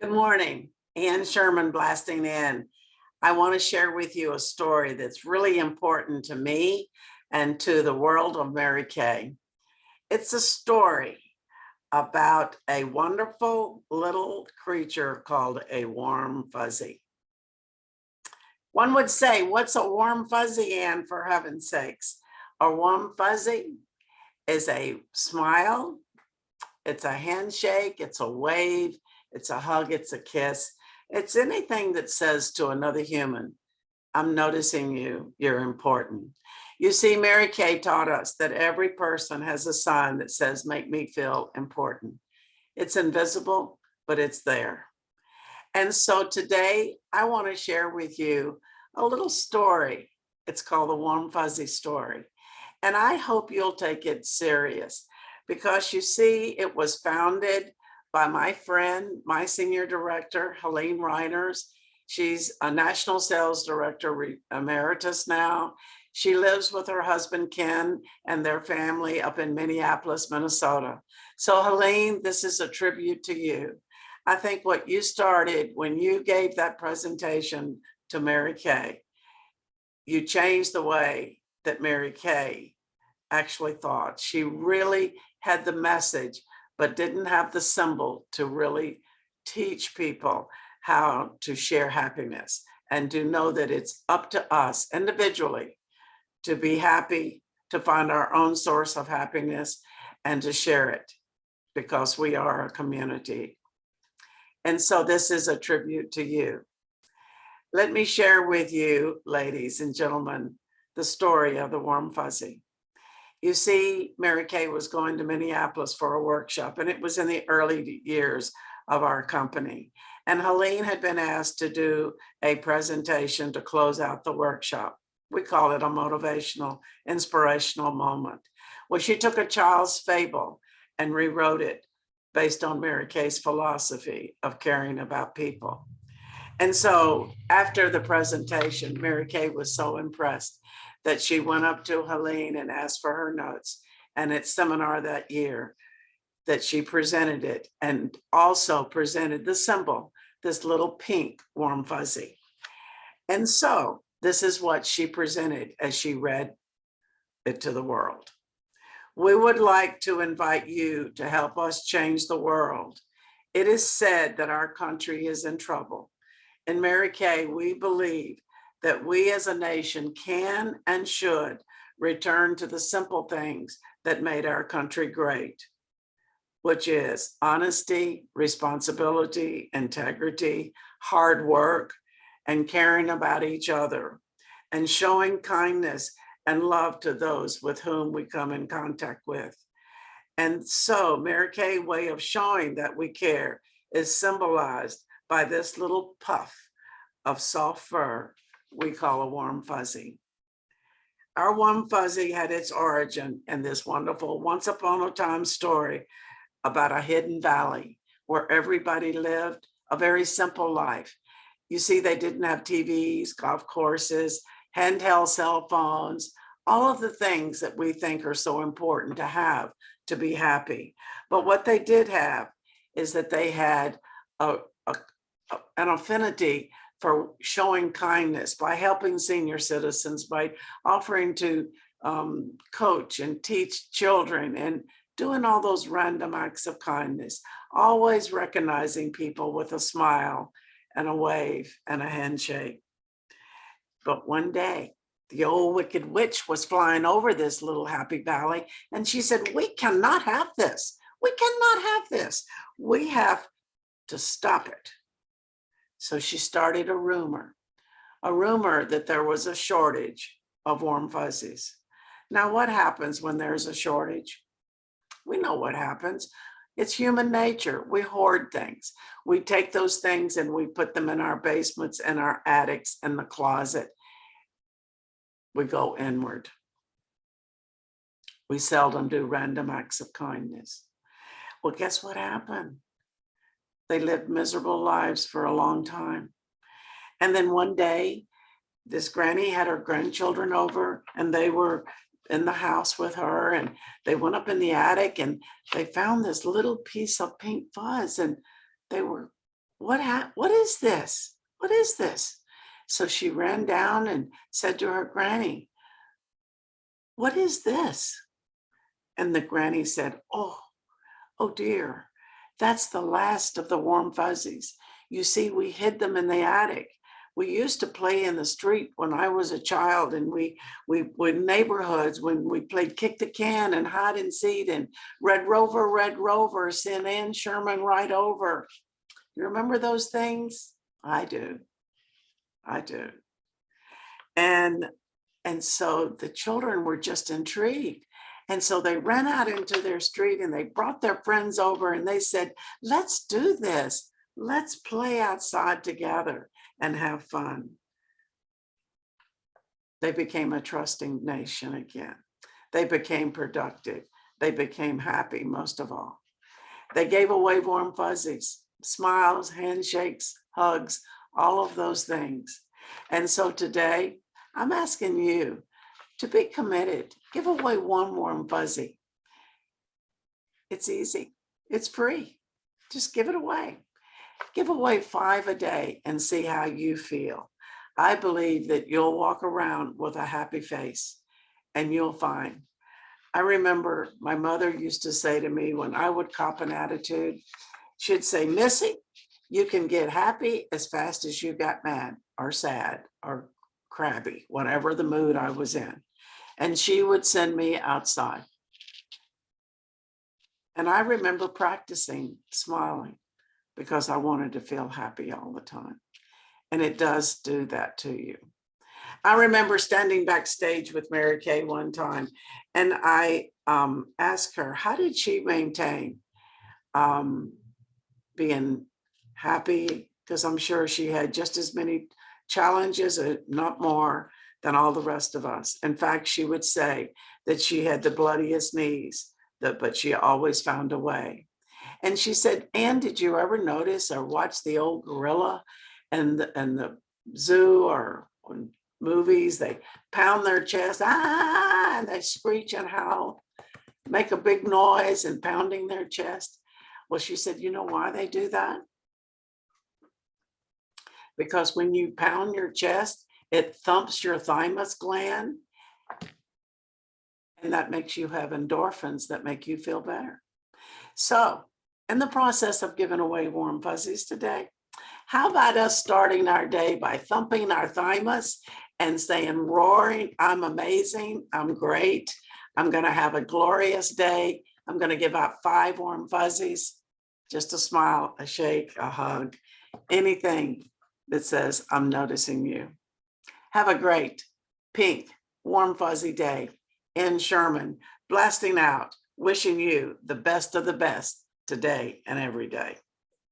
Good morning. Ann Sherman blasting in. I want to share with you a story that's really important to me and to the world of Mary Kay. It's a story about a wonderful little creature called a warm fuzzy. One would say, what's a warm fuzzy, Ann, for heaven's sakes? A warm fuzzy is a smile, it's a handshake, it's a wave, it's a hug, it's a kiss. It's anything that says to another human, I'm noticing you, you're important. You see, Mary Kay taught us that every person has a sign that says, make me feel important. It's invisible, but it's there. And so today I want to share with you a little story. It's called the Warm Fuzzy Story. And I hope you'll take it serious because you see, it was founded by my friend, my senior director, Helene Reiners. She's a national sales director emeritus now. She lives with her husband, Ken, and their family up in Minneapolis, Minnesota. So Helene, this is a tribute to you. I think what you started when you gave that presentation to Mary Kay, you changed the way that Mary Kay actually thought. She really had the message, but didn't have the symbol to really teach people how to share happiness and to know that it's up to us individually to be happy, to find our own source of happiness and to share it because we are a community. And so this is a tribute to you. Let me share with you, ladies and gentlemen, the story of the warm fuzzy. You see, Mary Kay was going to Minneapolis for a workshop, and it was in the early years of our company. And Helene had been asked to do a presentation to close out the workshop. We call it a motivational, inspirational moment. Well, she took a child's fable and rewrote it based on Mary Kay's philosophy of caring about people. And so after the presentation, Mary Kay was so impressed that she went up to Helene and asked for her notes. And at seminar that year that she presented it and also presented the symbol, this little pink warm fuzzy. And so this is what she presented as she read it to the world. We would like to invite you to help us change the world. It is said that our country is in trouble. In Mary Kay, we believe that we as a nation can and should return to the simple things that made our country great, which is honesty, responsibility, integrity, hard work, and caring about each other, and showing kindness and love to those with whom we come in contact with. And so Mary Kay's way of showing that we care is symbolized by this little puff of soft fur we call a warm fuzzy. Our warm fuzzy had its origin in this wonderful once upon a time story about a hidden valley where everybody lived a very simple life. You see, they didn't have TVs, golf courses, handheld cell phones, all of the things that we think are so important to have to be happy. But what they did have is that they had an affinity for showing kindness by helping senior citizens, by offering to coach and teach children and doing all those random acts of kindness, always recognizing people with a smile and a wave and a handshake. But one day, the old wicked witch was flying over this little happy valley, and she said, we cannot have this. We cannot have this. We have to stop it. So she started a rumor that there was a shortage of warm fuzzies. Now, what happens when there's a shortage? We know what happens. It's human nature. We hoard things. We take those things and we put them in our basements and our attics and the closet. We go inward. We seldom do random acts of kindness. Well, guess what happened? They lived miserable lives for a long time. And then one day, this granny had her grandchildren over and they were in the house with her, and they went up in the attic and they found this little piece of pink fuzz, and they were what is this? What is this? So she ran down and said to her granny, what is this? And the granny said, oh dear, that's the last of the warm fuzzies. You see, we hid them in the attic. We used to play in the street when I was a child, and we in neighborhoods when we played kick the can and hide and seek and Red Rover, send Ann Sherman right over. You remember those things? I do. I do. And so the children were just intrigued. And so they ran out into their street and they brought their friends over and they said, let's do this. Let's play outside together and have fun. They became a trusting nation again. They became productive. They became happy, most of all. They gave away warm fuzzies, smiles, handshakes, hugs, all of those things. And so today, I'm asking you to be committed. Give away one warm fuzzy. It's easy. It's free. Just give it away. Give away 5 a day and see how you feel. I believe that you'll walk around with a happy face and you'll find. I remember my mother used to say to me when I would cop an attitude, she'd say, Missy, you can get happy as fast as you got mad or sad or crabby, whatever the mood I was in. And she would send me outside. And I remember practicing smiling because I wanted to feel happy all the time. And it does do that to you. I remember standing backstage with Mary Kay one time, and I asked her, how did she maintain being happy? Because I'm sure she had just as many challenges, not more, than all the rest of us. In fact, she would say that she had the bloodiest knees, but she always found a way. And she said, Ann, did you ever notice or watch the old gorilla and the zoo or movies? They pound their chest, and they screech and howl, make a big noise and pounding their chest. Well, she said, you know why they do that? Because when you pound your chest, it thumps your thymus gland, and that makes you have endorphins that make you feel better. So, in the process of giving away warm fuzzies today, how about us starting our day by thumping our thymus and saying, roaring, I'm amazing, I'm great, I'm going to have a glorious day, I'm going to give out 5 warm fuzzies, just a smile, a shake, a hug, anything that says, I'm noticing you. Have a great, pink, warm fuzzy day. Ann Sherman, blasting out, wishing you the best of the best today and every day.